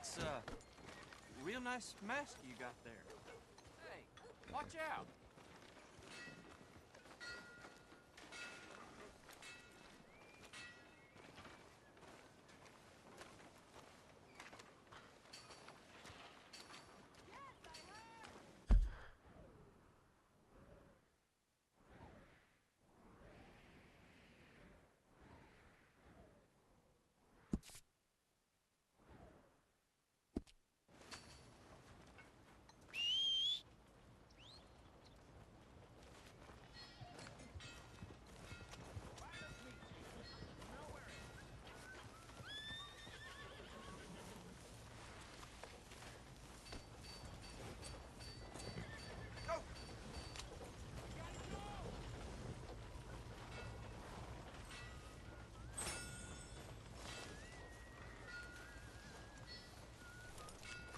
That's a real nice mask you got there. Hey, watch out!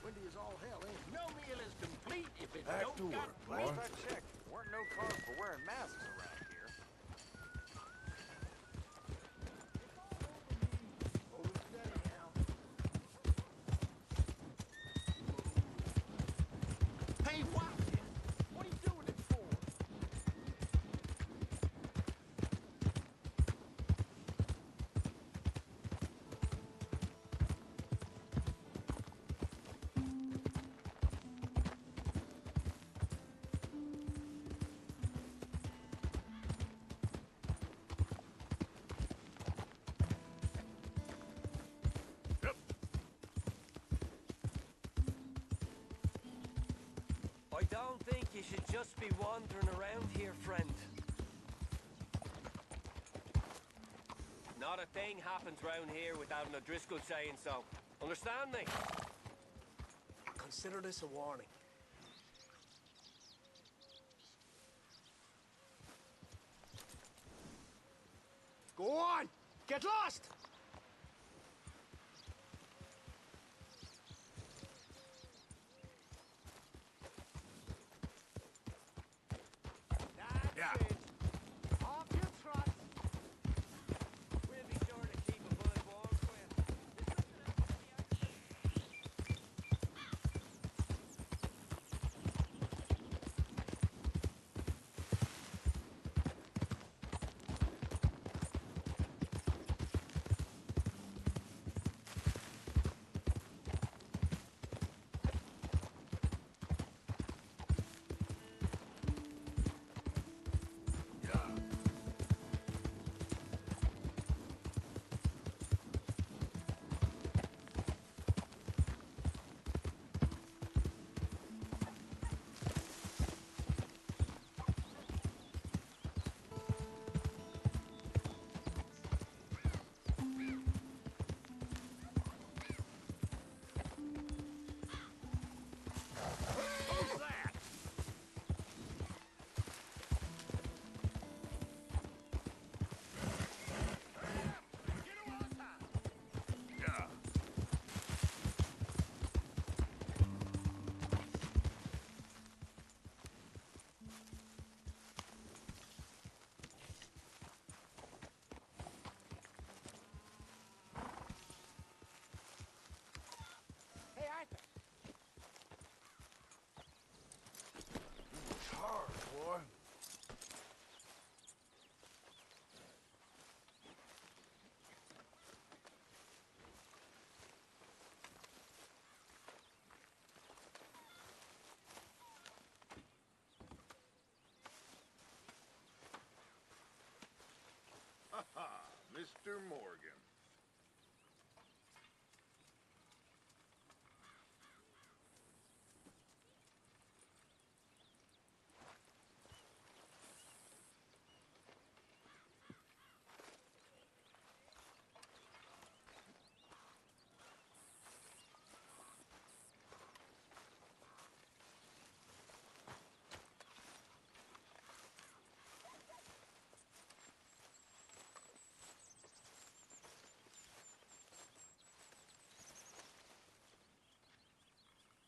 Windy as all hell, ain't it? No meal is complete if it Back don't to got work, plenty. boy. I checked. Weren't no cars for wearing masks around here. Hold it steady now. Hey, watch it! What are you doing it for? I don't think you should just be wandering around here, friend. Not a thing happens round here without an O'Driscoll saying so. Understand me? Consider this a warning. Go on! Get lost! That's Yeah. it. Off your trot. We'll be sure to keep a bullet warm for you. Who's that? Get away, time! Yeah. Hey, Arthur. It's hard, boy. Ha! Mr. Morgan.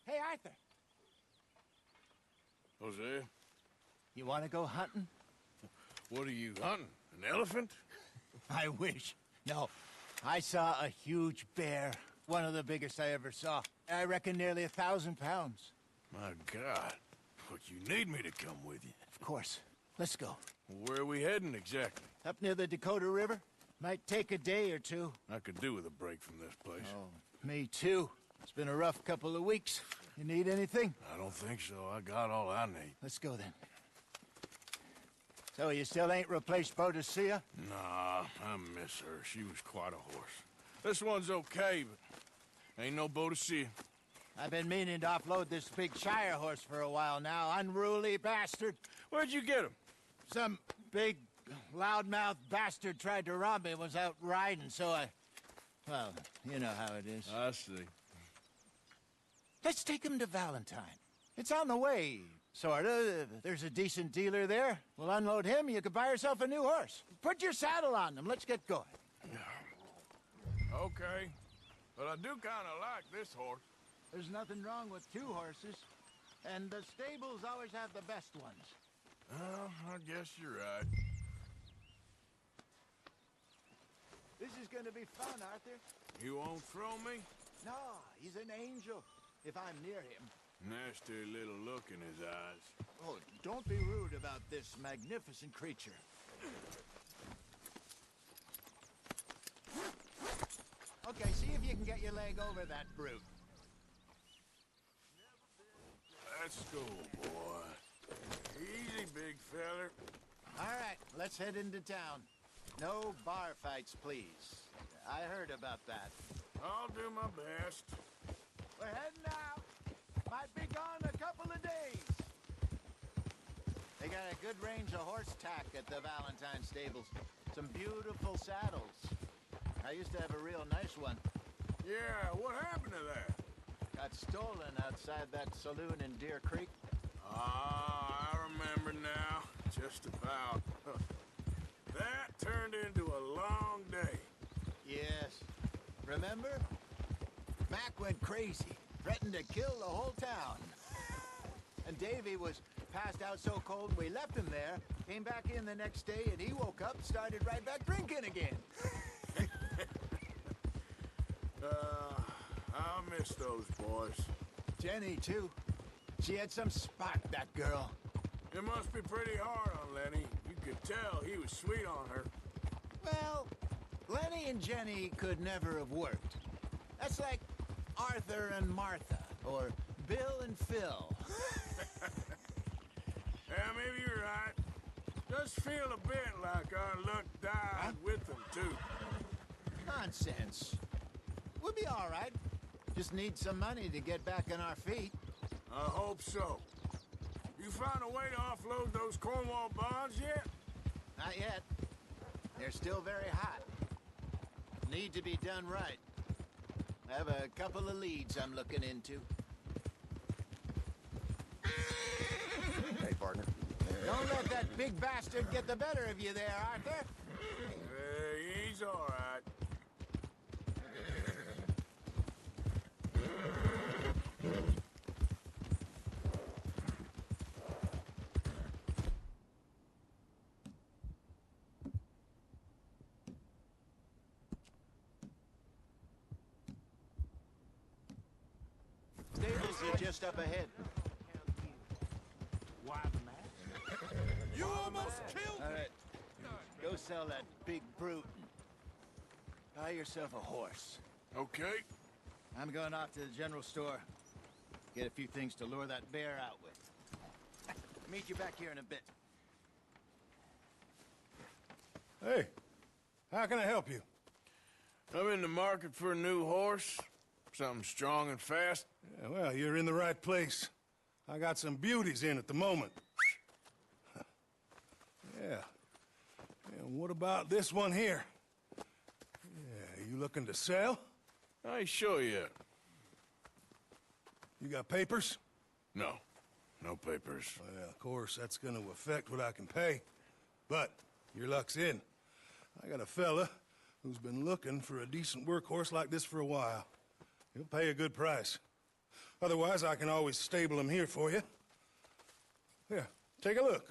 Hey, Arthur. Jose, You want to go hunting? what are you hunting? An elephant? I wish. No, I saw a huge bear One of the biggest I ever saw. I reckon nearly 1,000 pounds. My God. But you need me to come with you. Of course. Let's go. Where are we heading exactly? Up near the Dakota River. Might take a day or two. I could do with a break from this place. Oh, me too. It's been a rough couple of weeks. You need anything? I don't think so. I got all I need. Let's go then. So you still ain't replaced Boadicea? Nah, I miss her. She was quite a horse. This one's okay, but ain't no Boadicea. I've been meaning to offload this big Shire horse for a while now. Unruly bastard. Where'd you get him? Some big, loudmouth bastard tried to rob me. Was out riding, so I... Well, you know how it is. I see. Let's take him to Valentine. It's on the way, sorta. There's a decent dealer there. We'll unload him, you could buy yourself a new horse. Put your saddle on them, let's get going. Okay. But I do kind of like this horse. There's nothing wrong with two horses. And the stables always have the best ones. Well, I guess you're right. This is gonna be fun, Arthur. You won't throw me? No, he's an angel. If I'm near him. Nasty little look in his eyes. Oh, don't be rude about this magnificent creature. Okay, see if you can get your leg over that brute. Let's go, boy. Easy, big feller. All right, let's head into town. No bar fights, please. I heard about that. I'll do my best. We're heading out. Might be gone a couple of days. They got a good range of horse tack at the Valentine stables. Some beautiful saddles. I used to have a real nice one. Yeah, what happened to that? Got stolen outside that saloon in Deer Creek. Ah, I remember now. Just about. That turned into a long day. Yes. Remember? Mac went crazy, threatened to kill the whole town. And Davy was passed out so cold we left him there, came back in the next day, and he woke up, started right back drinking again. I'll miss those boys. Jenny, too. She had some spark, that girl. It must be pretty hard on Lenny. You could tell he was sweet on her. Well, Lenny and Jenny could never have worked. That's like Arthur and Martha, or Bill and Phil. Yeah, maybe you're right. Does feel a bit like our luck died with them, too. Nonsense. We'll be all right. Just need some money to get back on our feet. I hope so. You found a way to offload those Cornwall bonds yet? Not yet. They're still very hot. Need to be done right. I have a couple of leads I'm looking into. Hey, partner. Don't let that big bastard get the better of you there, Arthur. He's all right. Stables are just up ahead. Why the mask? You almost killed All me! right. Go sell that big brute. Buy yourself a horse. Okay. I'm going off to the general store. Get a few things to lure that bear out with. Meet you back here in a bit. Hey, how can I help you? I'm in the market for a new horse. Something strong and fast. Yeah, well, you're in the right place. I got some beauties in at the moment. Yeah. And what about this one here? Yeah, you looking to sell? I ain't sure yet. You got papers? No. No papers. Well, of course, that's gonna affect what I can pay. But your luck's in. I got a fella who's been looking for a decent workhorse like this for a while. He'll pay a good price. Otherwise, I can always stable him here for you. Here, take a look.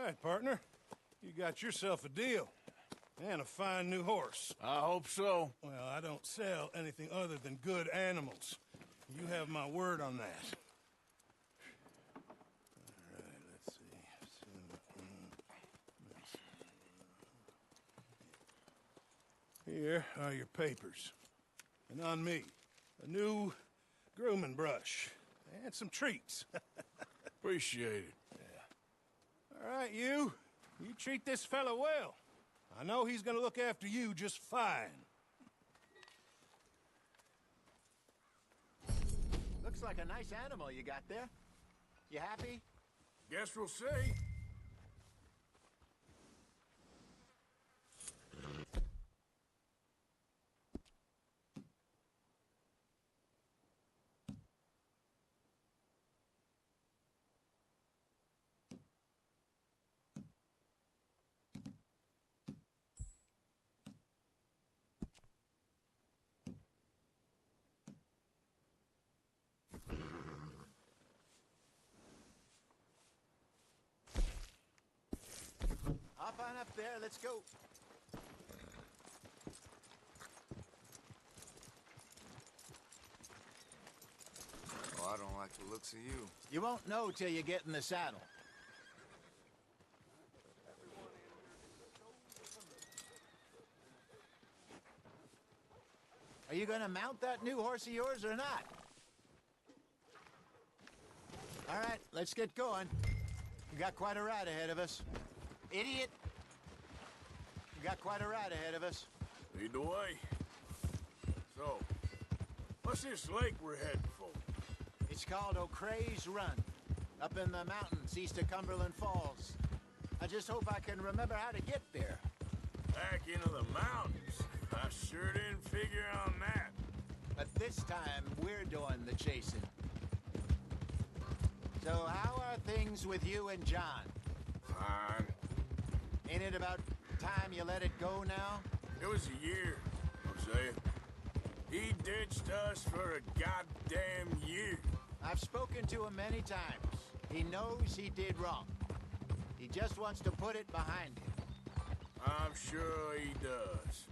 right, partner. You got yourself a deal. And a fine new horse. I hope so. Well, I don't sell anything other than good animals. You have my word on that. All right, let's see. Here are your papers. And on me, a new grooming brush. And some treats. Appreciate it. All right, you. You treat this fella well. I know he's gonna look after you just fine. Looks like a nice animal you got there. You happy? Guess we'll see. Hop on up there, let's go. Oh, I don't like the looks of you. You won't know till you get in the saddle. Are you gonna mount that new horse of yours or not? All right, let's get going. We got quite a ride ahead of us. Idiot! We got quite a ride ahead of us. Lead the way. So, what's this lake we're heading for? It's called O'Creagh's Run, up in the mountains east of Cumberland Falls. I just hope I can remember how to get there. Back into the mountains. I sure didn't figure on that. But this time, we're doing the chasing. So how are things with you and John? Fine. Ain't it about time you let it go now? It was a year, Hosea. He ditched us for a goddamn year. I've spoken to him many times. He knows he did wrong. He just wants to put it behind him. I'm sure he does.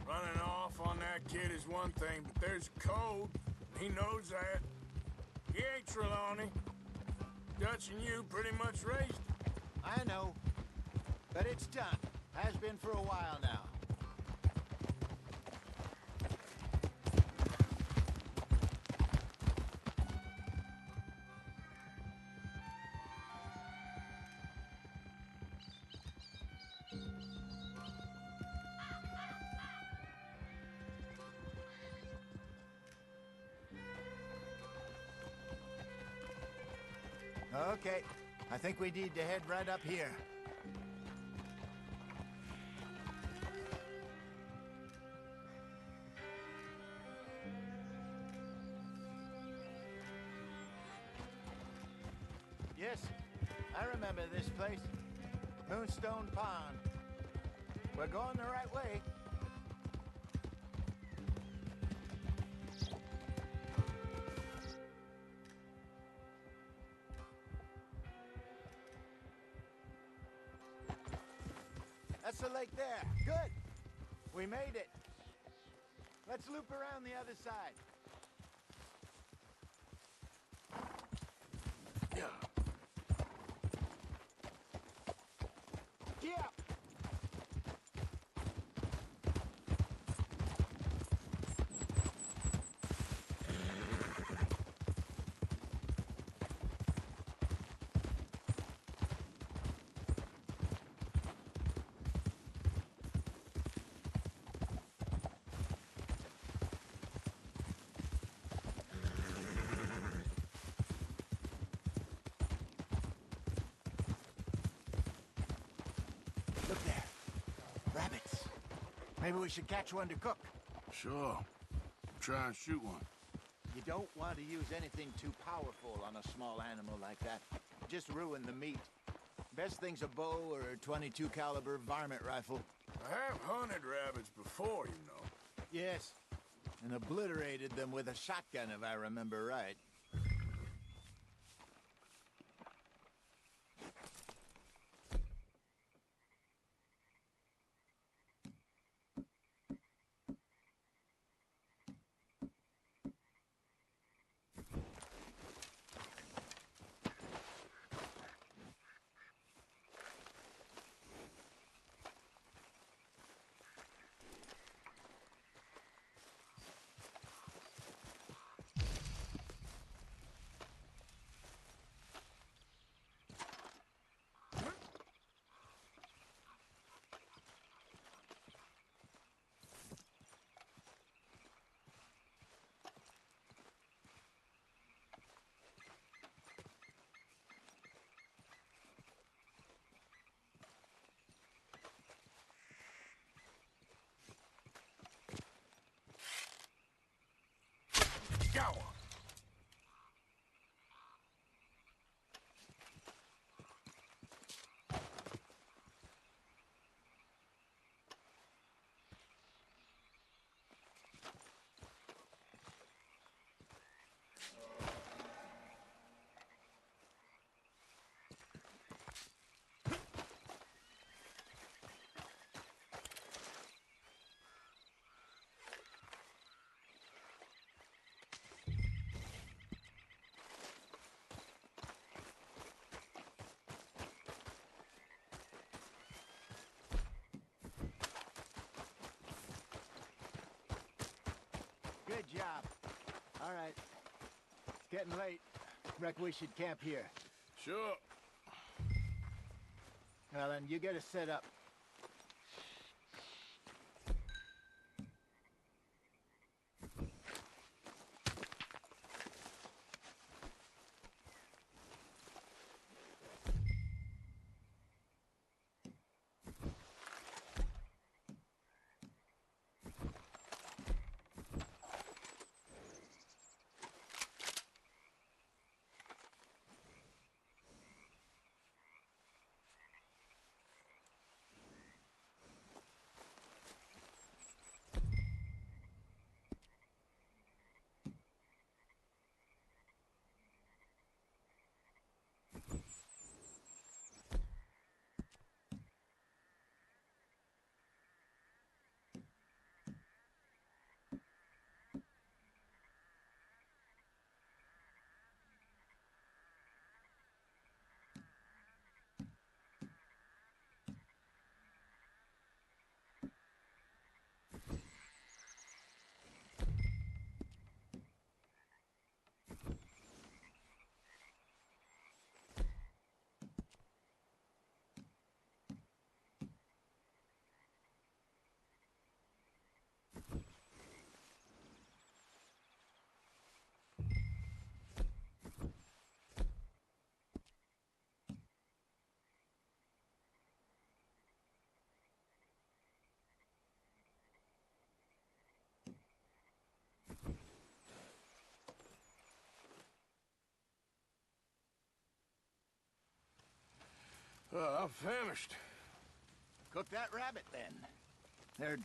Running off on that kid is one thing, but there's code. He knows that. He ain't Trelawney. Dutch and you pretty much raised him. I know. But it's done. Has been for a while now. Okay, I think we need to head right up here. Yes, I remember this place. Moonstone Pond. We're going the right way. That's the lake there. Good. We made it. Let's loop around the other side. Yeah. Look there. Rabbits. Maybe we should catch one to cook. Sure. Try and shoot one. You don't want to use anything too powerful on a small animal like that. Just ruin the meat. Best thing's a bow or a .22 caliber varmint rifle. I have hunted rabbits before, you know. Yes. And obliterated them with a shotgun, if I remember right. Go! Good job. All right. It's getting late. Reckon we should camp here. Sure. Well, then, you get us set up. I'm famished. Cook that rabbit, then. They're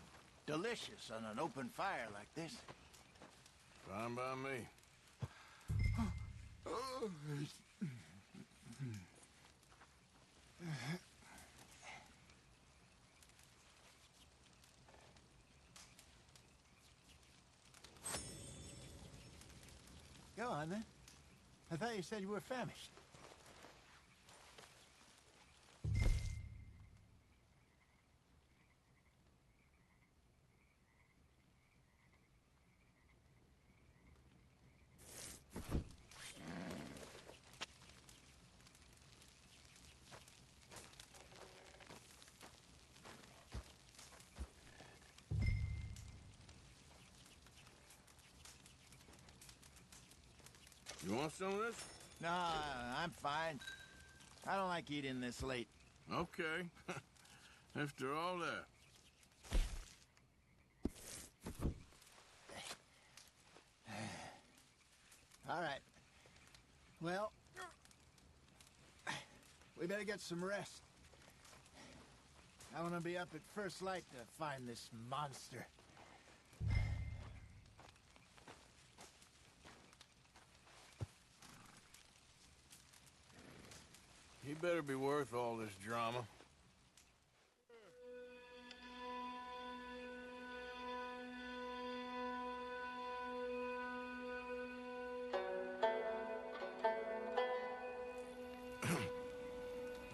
delicious on an open fire like this. Fine by me. Go on, then. I thought you said you were famished. You want some of this? No, I'm fine. I don't like eating this late. Okay. After all that. All right. Well, we better get some rest. I want to be up at first light to find this monster. He better be worth all this drama.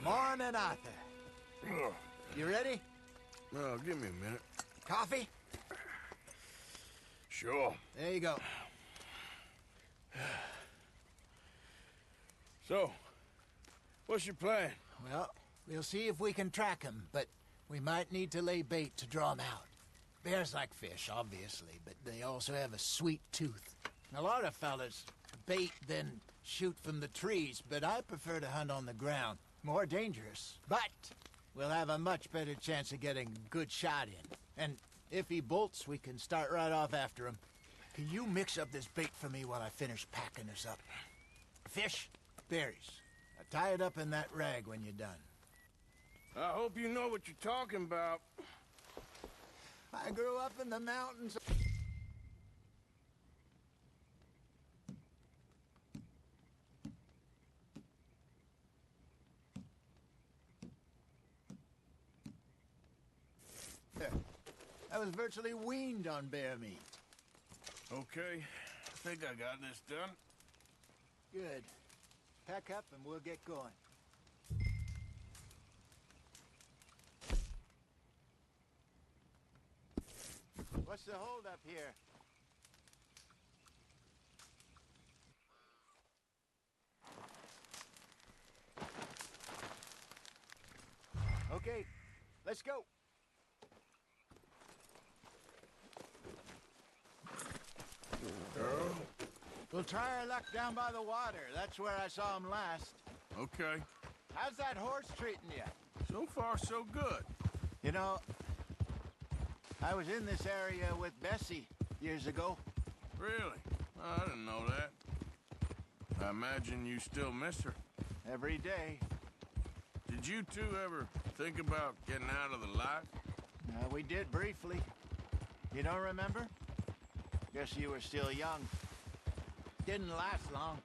Morning, Arthur. You ready? Well, give me a minute. Coffee? Sure. There you go. So, what's your plan? Well, we'll see if we can track him, but we might need to lay bait to draw him out. Bears like fish, obviously, but they also have a sweet tooth. A lot of fellas bait, then shoot from the trees, but I prefer to hunt on the ground. More dangerous, but we'll have a much better chance of getting a good shot in. And if he bolts, we can start right off after him. Can you mix up this bait for me while I finish packing this up? Fish, berries. Now tie it up in that rag when you're done. I hope you know what you're talking about. I grew up in the mountains. I was virtually weaned on bear meat. Okay, I think I got this done. Good. Pack up and we'll get going. What's the holdup here? Okay, let's go. We'll try our luck down by the water. That's where I saw him last. Okay. How's that horse treating you? So far, so good. You know, I was in this area with Bessie years ago. Really? I didn't know that. I imagine you still miss her. Every day. Did you two ever think about getting out of the life? We did briefly. You don't remember? Guess you were still young. Didn't last long.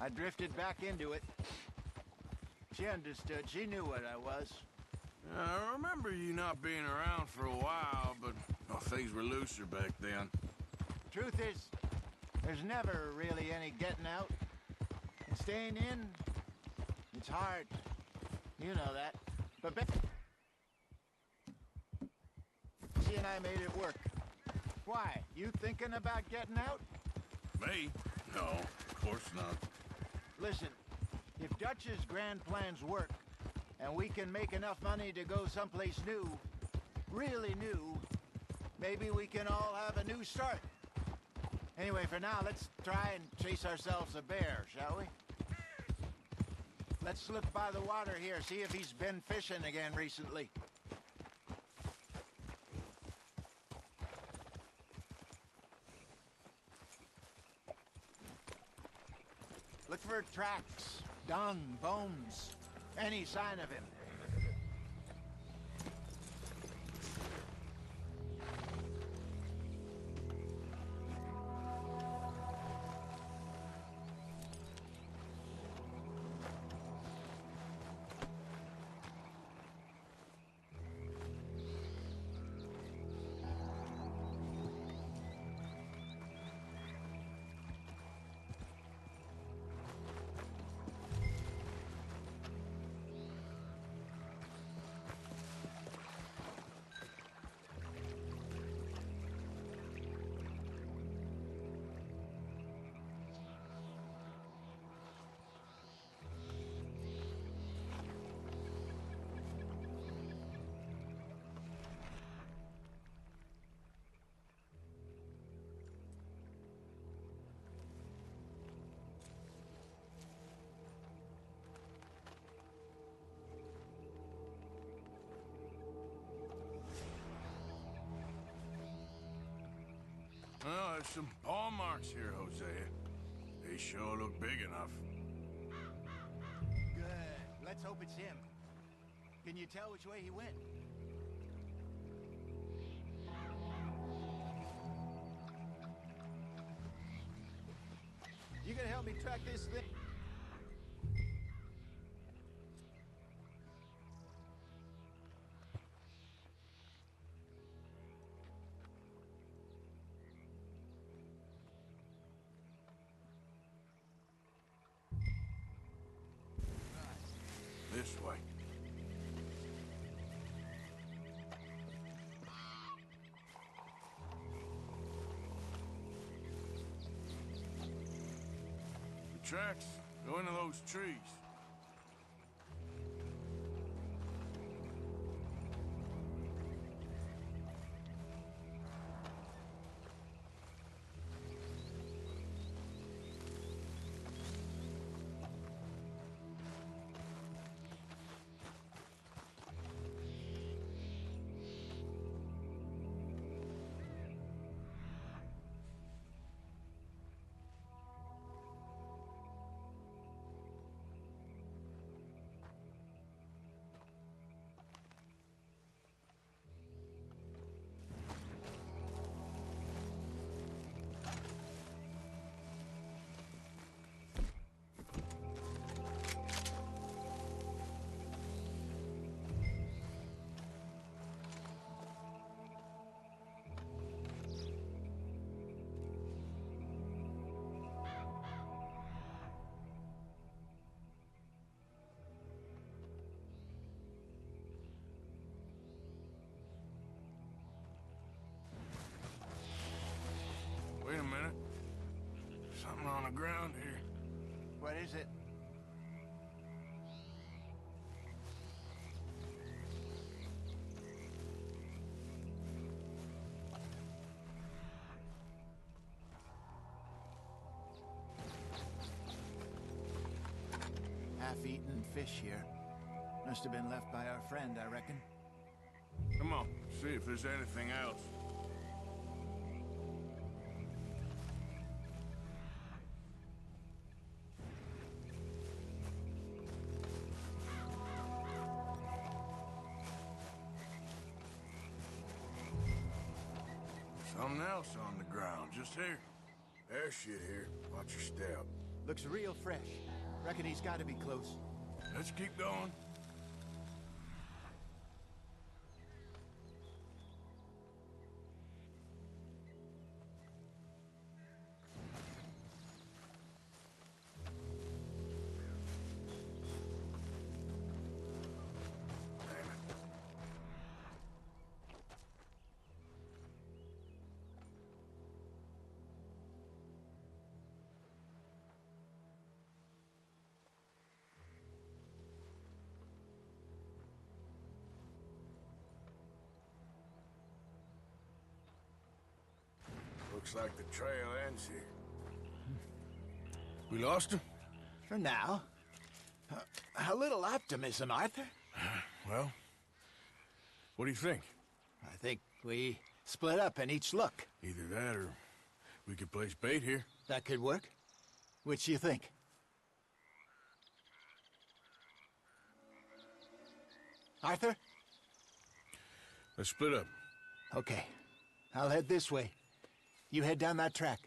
I drifted back into it. She understood. She knew what I was. I remember you not being around for a while, but well, things were looser back then. Truth is, there's never really any getting out. And staying in, it's hard. You know that. But Bessie and I made it work. Why? You thinking about getting out? Me? No, of course not. Listen, if Dutch's grand plans work, and we can make enough money to go someplace new, really new, maybe we can all have a new start. Anyway, for now, let's try and chase ourselves a bear, shall we? Let's slip by the water here, see if he's been fishing again recently. Look for tracks, dung, bones, any sign of him. Well, there's some paw marks here, Hosea. They sure look big enough. Good. Let's hope it's him. Can you tell which way he went? You gonna help me track this thing? This way. The tracks go into those trees. ground here. What is it? Half-eaten fish here. Must have been left by our friend, I reckon. Come on, see if there's anything else. Something else on the ground, just here. There's shit here. Watch your step. Looks real fresh. Reckon he's got to be close. Let's keep going. Looks like the trail ends here. We lost him? For now. A little optimism, Arthur. Well, what do you think? I think we split up and each look. Either that or we could place bait here. That could work. Which do you think? Arthur? Let's split up. Okay. I'll head this way. You head down that track.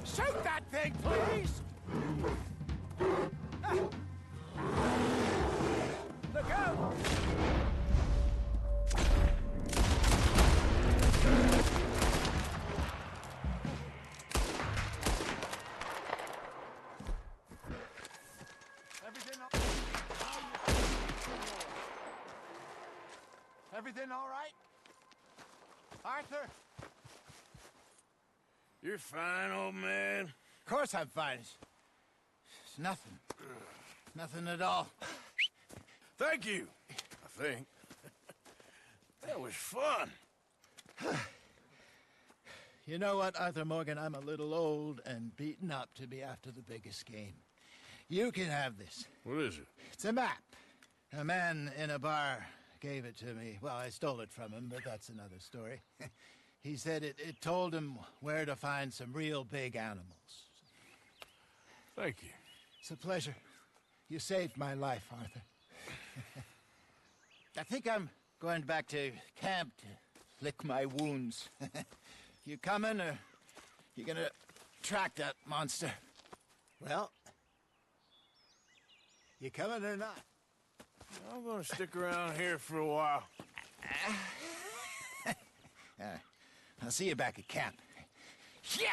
Shoot that thing, please! Look out! Everything all right? Arthur? You're fine, old man. Of course I'm fine. It's nothing. Nothing at all. Thank you, I think. That was fun. You know what, Arthur Morgan? I'm a little old and beaten up to be after the biggest game. You can have this. What is it? It's a map. A man in a bar gave it to me. Well, I stole it from him, but that's another story. He said it told him where to find some real big animals. Thank you. It's a pleasure. You saved my life, Arthur. I think I'm going back to camp to lick my wounds. You coming, or you gonna track that monster? Well, you coming or not? I'm gonna stick around here for a while. I'll see you back at camp. Yeah!